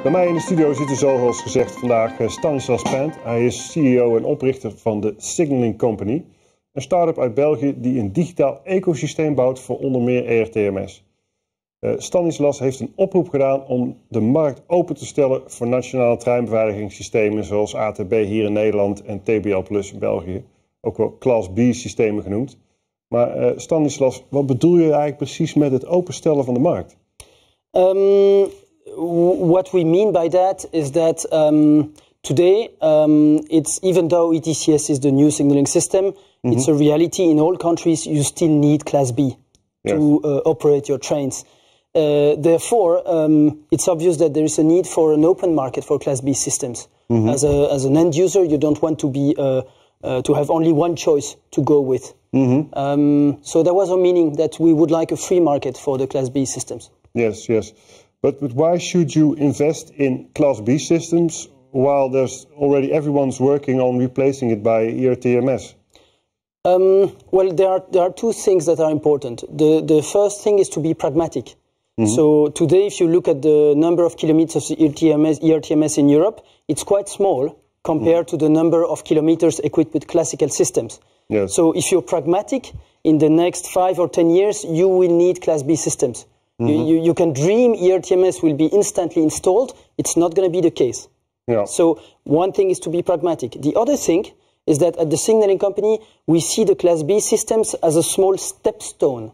Bij mij in de studio zit zoals gezegd vandaag Stanislas Pinte. Hij is CEO en oprichter van de Signaling Company. Een start-up uit België die een digitaal ecosysteem bouwt voor onder meer ERTMS. Stanislas heeft een oproep gedaan om de markt open te stellen voor nationale treinbeveiligingssystemen zoals ATB hier in Nederland en TBL Plus in België. Ook wel Class B systemen genoemd. Maar Stanislas, wat bedoel je eigenlijk precies met het openstellen van de markt? What we mean by that is that today, it's even though ETCS is the new signaling system, it's a reality in all countries. You still need Class B to operate your trains. Therefore, it's obvious that there is a need for an open market for Class B systems. As an end user, you don't want to be to have only one choice to go with. So there was a meaning that we would like a free market for the Class B systems. Yes, yes. But why should you invest in Class B systems while there's already everyone's working on replacing it by ERTMS? Well, there are two things that are important. The first thing is to be pragmatic. So today, if you look at the number of kilometers of ERTMS in Europe, it's quite small compared to the number of kilometers equipped with classical systems. Yes. So if you're pragmatic, in the next 5 or 10 years, you will need Class B systems. You can dream ERTMS will be instantly installed. It's not going to be the case. Yeah. So one thing is to be pragmatic. The other thing is that at the Signaling Company, we see the Class B systems as a small stepstone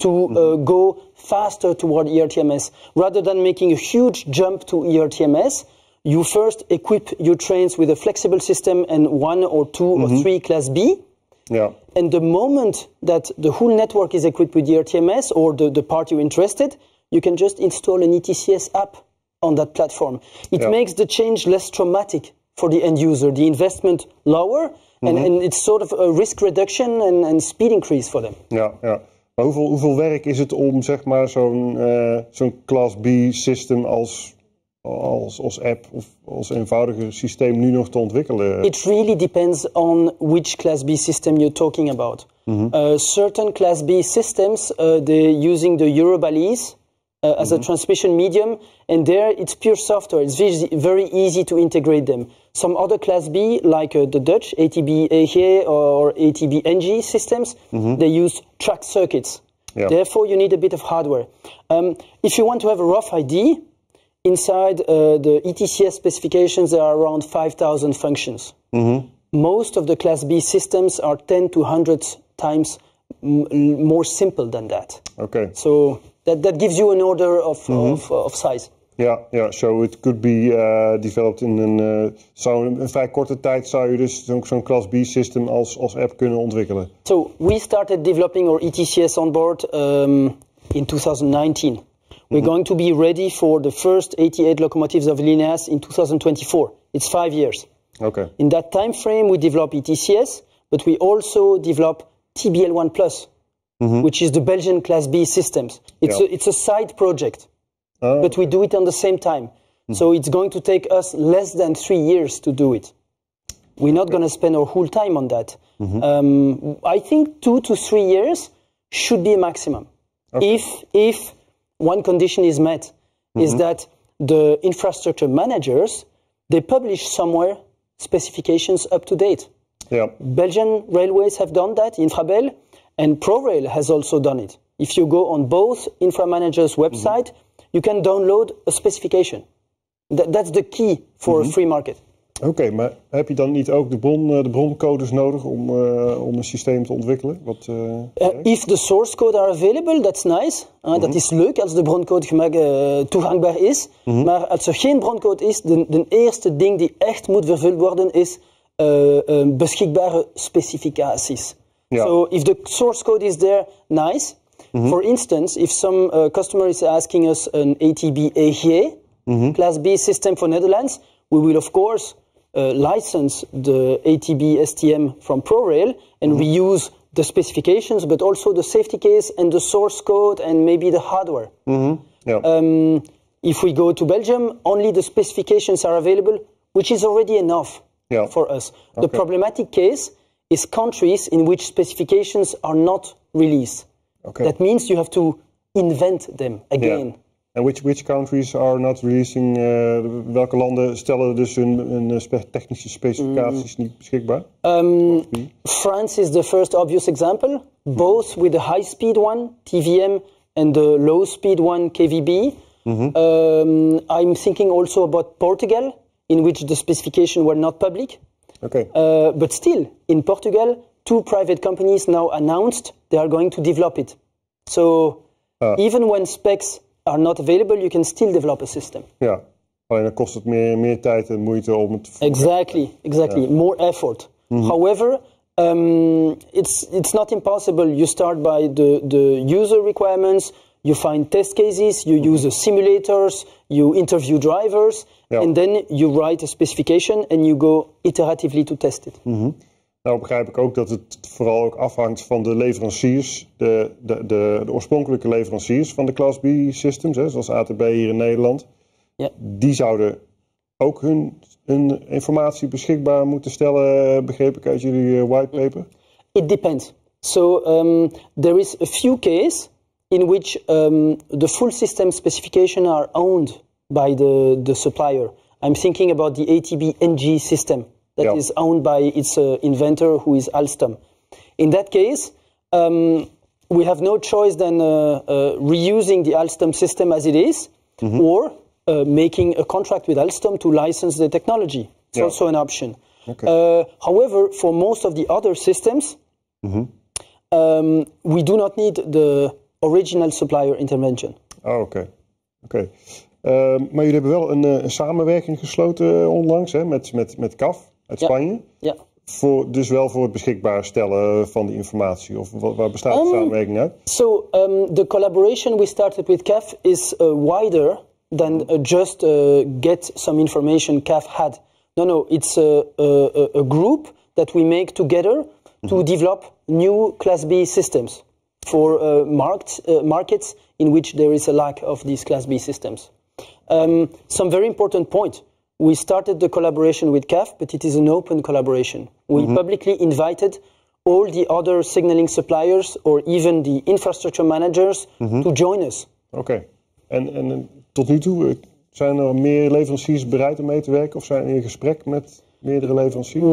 to go faster toward ERTMS. Rather than making a huge jump to ERTMS, you first equip your trains with a flexible system and 1 or 2 or 3 Class B. Yeah. And the moment that the whole network is equipped with ERTMS or the part you're interested, you can just install an ETCS app on that platform. It makes the change less traumatic for the end user, the investment lower, and it's sort of a risk reduction and speed increase for them. Ja, ja. Maar hoeveel werk is het om zeg maar zo'n Class B system als app of als eenvoudiger systeem nu nog te ontwikkelen? It really depends on which Class B system you're talking about. Certain Class B systems, they're using the Eurobalise as a transmission medium, and there it's pure software. It's very easy to integrate them. Some other Class B, like the Dutch ATB-EG or ATB-EG systems, they use track circuits. Yeah. Therefore, you need a bit of hardware. If you want to have a rough idea, inside the ETCS specifications, there are around 5,000 functions. Most of the Class B systems are 10 to 100 times more simple than that. Okay. So that gives you an order of size. Ja, so it could be developed in een vrij korte tijd zou je dus zo'n Class B system als app kunnen ontwikkelen. So we started developing our ETCS on board in 2019. We're going to be ready for the first 88 locomotives of Lineas in 2024. It's 5 years. Okay. In that time frame, we develop ETCS, but we also develop TBL1 Plus, which is the Belgian Class B systems. It's a side project, but we do it on the same time. So it's going to take us less than 3 years to do it. We're not going to spend our whole time on that. I think 2 to 3 years should be a maximum. Okay. If one condition is met, is that the infrastructure managers, they publish somewhere specifications up to date. Yeah. Belgian railways have done that, Infrabel, and ProRail has also done it. If you go on both inframanagers' website, you can download a specification. That's the key for a free market. Oké, maar heb je dan niet ook de broncodes nodig om een systeem te ontwikkelen? If the source code are available, that's nice. Dat is leuk als de broncode toegankbaar is. Maar als er geen broncode is, de eerste ding die echt moet vervuld worden is beschikbare specificaties. Yeah. So if the source code is there, nice. For instance, if some customer is asking us an ATB-EG Class B system for Netherlands, we will of course license the ATB STM from ProRail and reuse the specifications, but also the safety case and the source code and maybe the hardware. If we go to Belgium, only the specifications are available, which is already enough for us. Okay. The problematic case is countries in which specifications are not released. Okay. That means you have to invent them again. And which countries are not releasing? Welke landen stellen dus hun technische specificaties niet beschikbaar? France is the first obvious example, both with the high-speed one, TVM, and the low-speed one, KVB. I'm thinking also about Portugal, in which the specifications were not public. Okay. But still, in Portugal, 2 private companies now announced they are going to develop it. So even when specs are not available, you can still develop a system. Ja, alleen dan kost het meer tijd en moeite om het te Exactly. Yeah. More effort. However, it's not impossible. You start by the user requirements, you find test cases, you use the simulators, you interview drivers, and then you write a specification and you go iteratively to test it. Nou begrijp ik ook dat het vooral ook afhangt van de leveranciers, de oorspronkelijke leveranciers van de Class B systems, zoals ATB hier in Nederland. Ja. Die zouden ook hun informatie beschikbaar moeten stellen, begreep ik uit jullie whitepaper? It depends. So there is a few cases in which the full system specification are owned by the supplier. I'm thinking about the ATB-EG system. That is owned by its inventor, who is Alstom. In that case, we have no choice than reusing the Alstom system as it is, or making a contract with Alstom to license the technology. It's also an option. Okay. However, for most of the other systems, we do not need the original supplier intervention. Oh, oké. Maar jullie hebben wel een samenwerking gesloten onlangs met CAF. Uit Spanje? Ja. Dus wel voor het beschikbaar stellen van die informatie? Of waar bestaat de samenwerking uit? So, the collaboration we started with CAF is wider than just get some information CAF had. No, it's a group that we make together to develop new Class B systems for markets in which there is a lack of these Class B systems. Some very important point. We started the collaboration with CAF, but it is an open collaboration. We publicly invited all the other signaling suppliers or even the infrastructure managers to join us. Oké. En tot nu toe zijn er meer leveranciers bereid om mee te werken of zijn er in gesprek met meerdere leveranciers?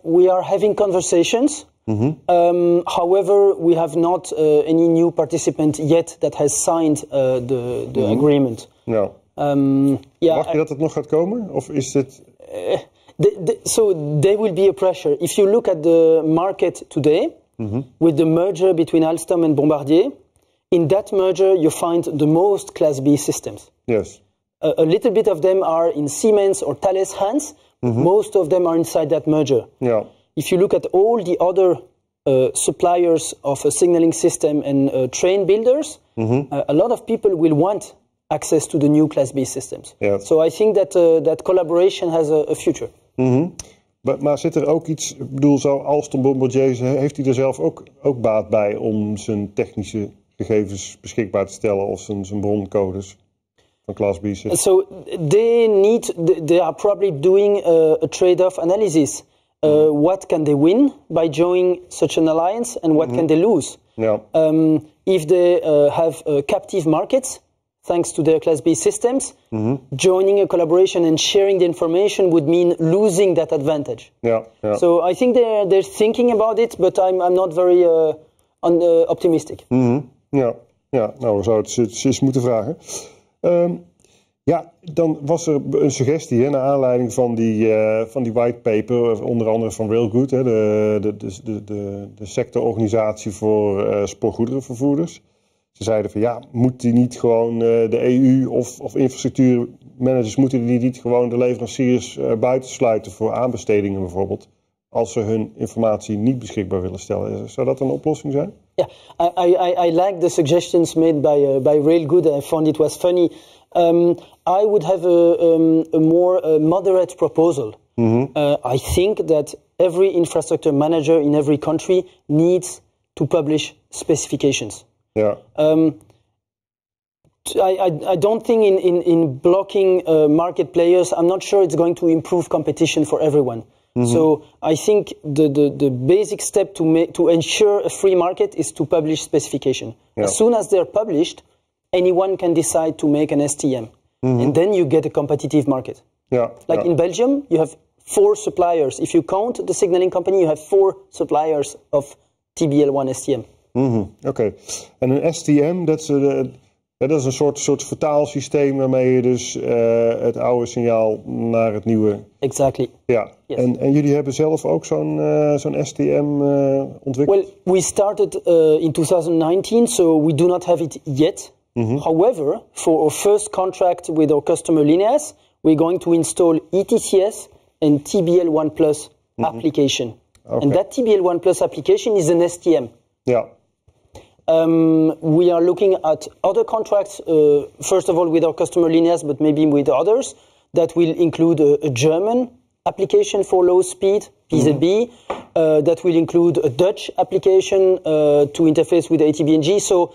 We are having conversations. However, we have not any new participant yet that has signed the agreement. Ja. Wacht je dat het nog gaat komen? Of is dit... So there will be a pressure. If you look at the market today, with the merger between Alstom and Bombardier, in that merger you find the most Class B systems. Yes. A little bit of them are in Siemens or Thales hands. Most of them are inside that merger. Yeah. If you look at all the other suppliers of a signaling system and train builders, a lot of people will want access to the new Class B systems. Yeah. So I think that that collaboration has a future. Maar zit er ook iets, ik bedoel, zo Alstom Bombardier, heeft hij er zelf ook baat bij om zijn technische gegevens beschikbaar te stellen of zijn broncodes van Class B systems? So they are probably doing a trade-off analysis. What can they win by joining such an alliance and what can they lose? Yeah. If they have captive markets, thanks to their Class B systems, joining a collaboration and sharing the information would mean losing that advantage. Yeah. So I think they're thinking about it, but I'm not very optimistic. Ja, nou we zouden het eens moeten vragen. Dan was er een suggestie naar aanleiding van die whitepaper, onder andere van Railgood, de sectororganisatie voor spoorgoederenvervoerders. Ze zeiden van moet die niet gewoon de EU of infrastructuurmanagers, moeten die niet gewoon de leveranciers buitensluiten voor aanbestedingen bijvoorbeeld, als ze hun informatie niet beschikbaar willen stellen. Zou dat een oplossing zijn? Yeah, I like the suggestions made by Railgood. I found it was funny. I would have a more moderate proposal. I think that every infrastructure manager in every country needs to publish specifications. Yeah. I don't think in blocking market players, I'm not sure it's going to improve competition for everyone. So I think the basic step to ensure a free market is to publish specification. Yeah. As soon as they're published, anyone can decide to make an STM. And then you get a competitive market. Like in Belgium, you have 4 suppliers. If you count the signaling company, you have 4 suppliers of TBL1 STM. Oké. En een STM, dat is een soort vertaalsysteem waarmee je dus het oude signaal naar het nieuwe... Exactly. Ja. Yes. En jullie hebben zelf ook zo'n STM ontwikkeld? Well, we started in 2019, so we do not have it yet. However, for our first contract with our customer Lineas, we're going to install ETCS and TBL1 Plus application. Okay. And that TBL1 Plus application is an STM. Yeah. We are looking at other contracts, first of all with our customer Lineas, but maybe with others, that will include a German application for low speed, PZB, that will include a Dutch application to interface with ATB-EG. So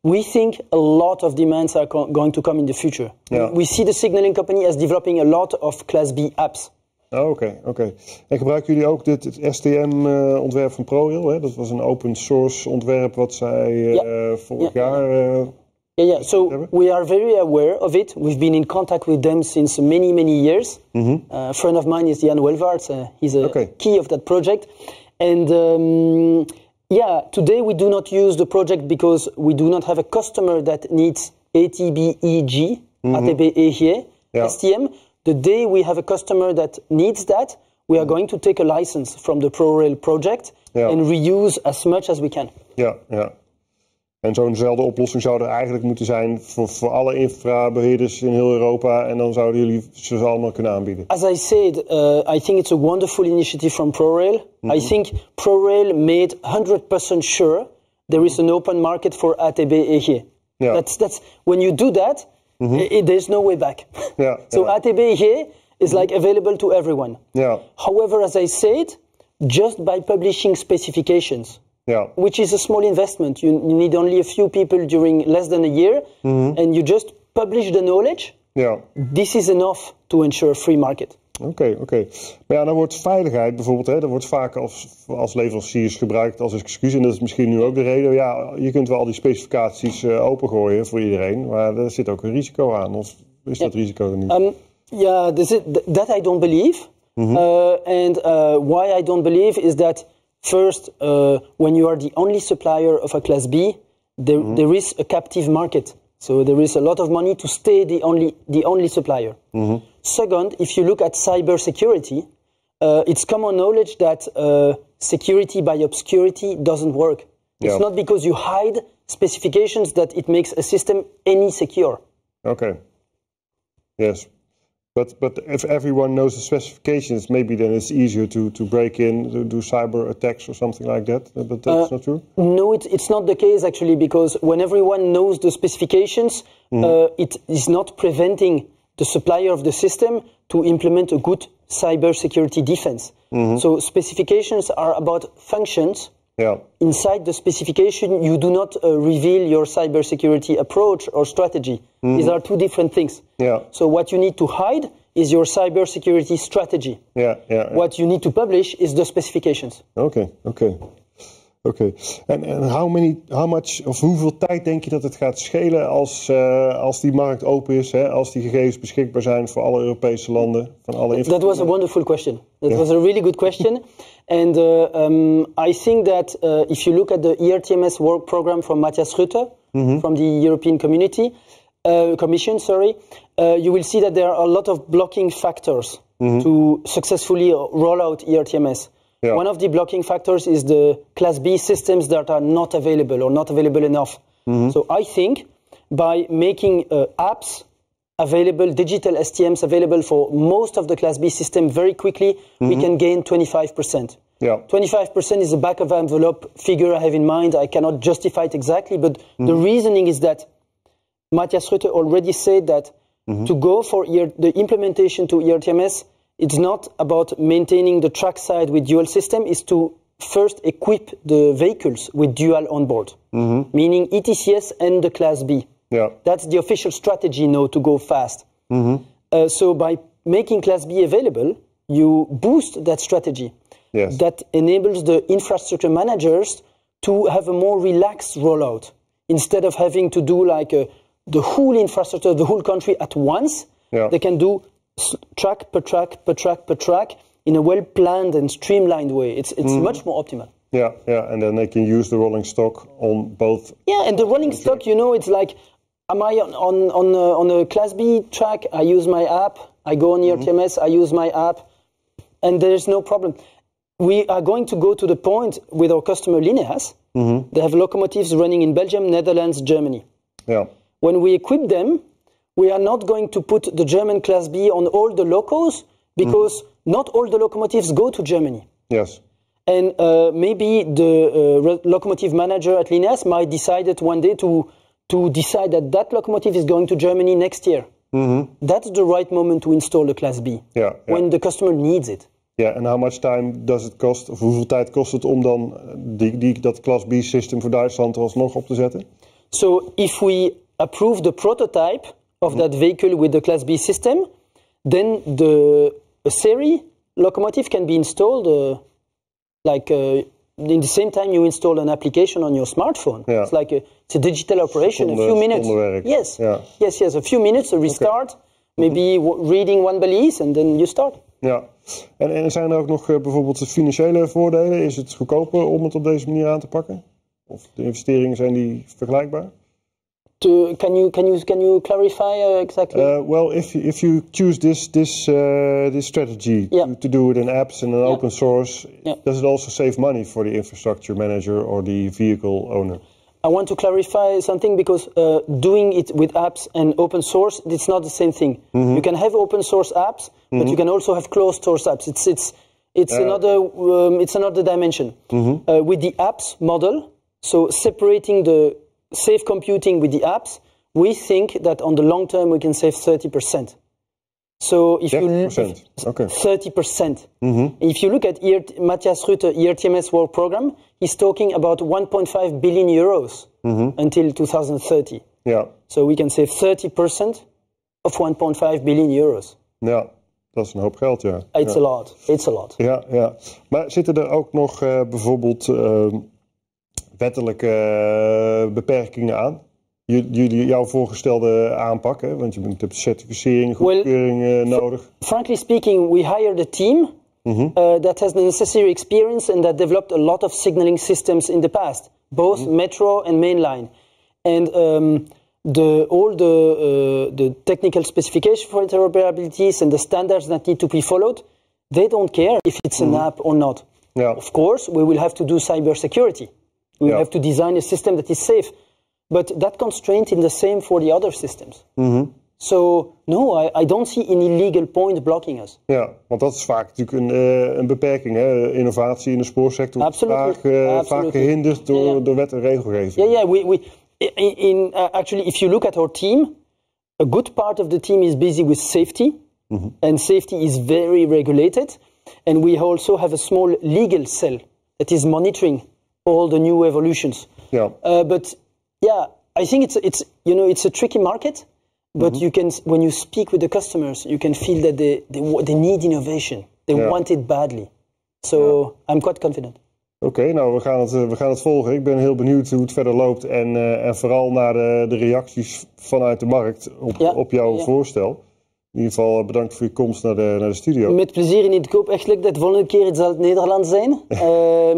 we think a lot of demands are going to come in the future. Yeah. We see the signaling company as developing a lot of Class B apps. Oh, oké. En gebruiken jullie ook dit STM-ontwerp van ProRail? Hè? Dat was een open source ontwerp wat zij vorig jaar... Yeah. So we are very aware of it. We've been in contact with them since many, many years. A friend of mine is Jan Welvaarts. He's a key of that project. And today we do not use the project because we do not have a customer that needs ATB-EG, ATB-EG, STM. The day we have a customer that needs that, we are going to take a license from the ProRail project and reuse as much as we can. Ja. En zo'nzelfde oplossing zou er eigenlijk moeten zijn voor alle infrabeheerders in heel Europa. En dan zouden jullie ze allemaal kunnen aanbieden. As I said, I think it's a wonderful initiative from ProRail. I think ProRail made 100% sure there is an open market for ATB-EG. That's when you do that, there's no way back. So ATB-EG is like available to everyone. However, as I said, just by publishing specifications, which is a small investment. You need only a few people during less than a year, and you just publish the knowledge. This is enough to ensure a free market. Oké. Maar ja, dan wordt veiligheid bijvoorbeeld, dat wordt vaak als leveranciers gebruikt als excuus. En dat is misschien nu ook de reden. Ja, je kunt wel al die specificaties opengooien voor iedereen, maar er zit ook een risico aan. Of is dat risico er niet? That I don't believe. And why I don't believe is that first, when you are the only supplier of a Class B, there is a captive market. So there is a lot of money to stay the only supplier. Second, if you look at cybersecurity, it's common knowledge that security by obscurity doesn't work. It's not because you hide specifications that it makes a system any secure. Okay. Yes. But if everyone knows the specifications, maybe then it's easier to break in, to do cyber attacks or something like that. But that's not true? No, it's not the case actually, because when everyone knows the specifications, it is not preventing the supplier of the system to implement a good cybersecurity defense. So specifications are about functions. Inside the specification, you do not reveal your cybersecurity approach or strategy. These are 2 different things. So what you need to hide is your cybersecurity strategy. What you need to publish is the specifications. Okay. En how much of hoeveel tijd denk je dat het gaat schelen als die markt open is, als die gegevens beschikbaar zijn voor alle Europese landen, van alle That was a wonderful question. That was a really good question. And I think that if you look at the ERTMS work program from Matthias Rutte, from the European Commission, you will see that there are a lot of blocking factors to successfully roll out ERTMS. One of the blocking factors is the Class B systems that are not available or not available enough. So I think by making apps available, digital STMs available for most of the Class B system very quickly, we can gain 25%. 25% is a back of envelope figure I have in mind. I cannot justify it exactly, but the reasoning is that Matthias Rutte already said that to go for the implementation to ERTMS, it's not about maintaining the track side with dual system, it's to first equip the vehicles with dual onboard, meaning ETCS and the Class B. That's the official strategy now to go fast. So by making Class B available, you boost that strategy. That enables the infrastructure managers to have a more relaxed rollout. instead of having to do like the whole infrastructure, the whole country at once, they can do track per track per track per track in a well-planned and streamlined way. It's much more optimal. Yeah, and then they can use the rolling stock on both. Yeah, and the rolling stock, you know, it's like, am I on a Class B track? I use my app. I go on ERTMS. I use my app, and there's no problem. We are going to go to the point with our customer Lineas. They have locomotives running in Belgium, Netherlands, Germany. Yeah. When we equip them, we are not going to put the German Class B on all the locos because not all the locomotives go to Germany. Yes. And maybe the locomotive manager at Lineas might decide one day to decide that locomotive is going to Germany next year. That's the right moment to install the Class B, when the customer needs it. Ja, en how much time does it cost, of hoeveel tijd kost het om dan dat Class B system voor Duitsland er alsnog op te zetten? So if we approve the prototype of that vehicle with the Class B system, then a series locomotive can be installed in the same time you install an application on your smartphone. Yeah. It's a digital operation, a few minutes. Yes, yes, a few minutes, a restart, maybe reading one balise and then you start. Ja, en zijn er ook nog bijvoorbeeld financiële voordelen? Is het goedkoper om het op deze manier aan te pakken? Of de investeringen, zijn die vergelijkbaar? Can you clarify exactly? Well, if you choose this strategy to do it in apps and an open source, does it also save money for the infrastructure manager or the vehicle owner? I want to clarify something because doing it with apps and open source, it's not the same thing. You can have open source apps, but you can also have closed source apps. It's another dimension. With the apps model, so separating the safe computing with the apps, we think that on the long term we can save 30%. So if 30%. Okay. 30%. If you look at Matthias Rutte, ERTMS World Program, he's talking about 1.5 billion euros until 2030. Yeah. So we can save 30% of 1.5 billion euros. Ja, dat is een hoop geld, ja. It's a lot. It's a lot. Ja. Maar zitten er ook nog bijvoorbeeld wettelijke beperkingen aan? Jouw voorgestelde aanpak, hè? Want je hebt certificering, goedkeuring nodig. Frankly speaking, we hired a team that has the necessary experience and that developed a lot of signaling systems in the past, both metro and mainline. And all the technical specifications for interoperabilities and the standards that need to be followed, they don't care if it's an app or not. Yeah. Of course, we will have to do cybersecurity. We will have to design a system that is safe. But that constraint is the same for the other systems. So, no, I don't see any legal point blocking us. Ja, want dat is vaak natuurlijk een beperking, hè? Innovatie in de spoorsector. Vaak gehinderd door wet en regelgeving. Actually, if you look at our team, a good part of the team is busy with safety. And safety is very regulated. And we also have a small legal cell that is monitoring all the new evolutions. Yeah. I think it's a tricky market, but you can, when you speak with the customers, you can feel that they need innovation. They want it badly. So I'm quite confident. Oké, nou we gaan het volgen. Ik ben heel benieuwd hoe het verder loopt en vooral naar de reacties vanuit de markt op jouw voorstel. In ieder geval bedankt voor je komst naar de studio. Met plezier en ik hoop echt dat de volgende keer het zal het Nederlands zijn.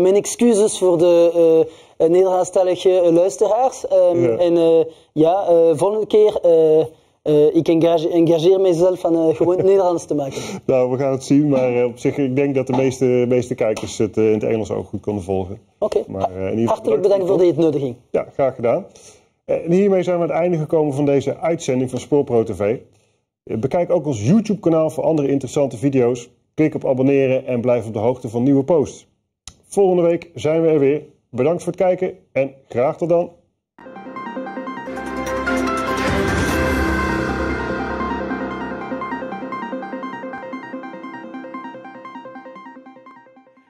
Mijn excuses voor de Nederlandstalige luisteraars. Volgende keer ik engageer mezelf van gewoon het Nederlands te maken. Nou, we gaan het zien, maar op zich, ik denk dat de meeste kijkers het in het Engels ook goed konden volgen. Oké. Hartelijk bedankt voor de uitnodiging. Ja, graag gedaan. En hiermee zijn we aan het einde gekomen van deze uitzending van SpoorProTV. Bekijk ook ons YouTube-kanaal voor andere interessante video's. Klik op abonneren en blijf op de hoogte van nieuwe posts. Volgende week zijn we er weer. Bedankt voor het kijken en graag tot dan.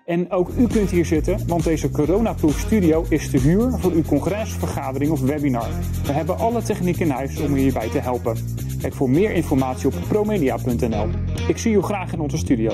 En ook u kunt hier zitten, want deze coronaproof studio is te huur voor uw congres, vergadering of webinar. We hebben alle techniek in huis om u hierbij te helpen. Kijk voor meer informatie op promedia.nl. Ik zie u graag in onze studio.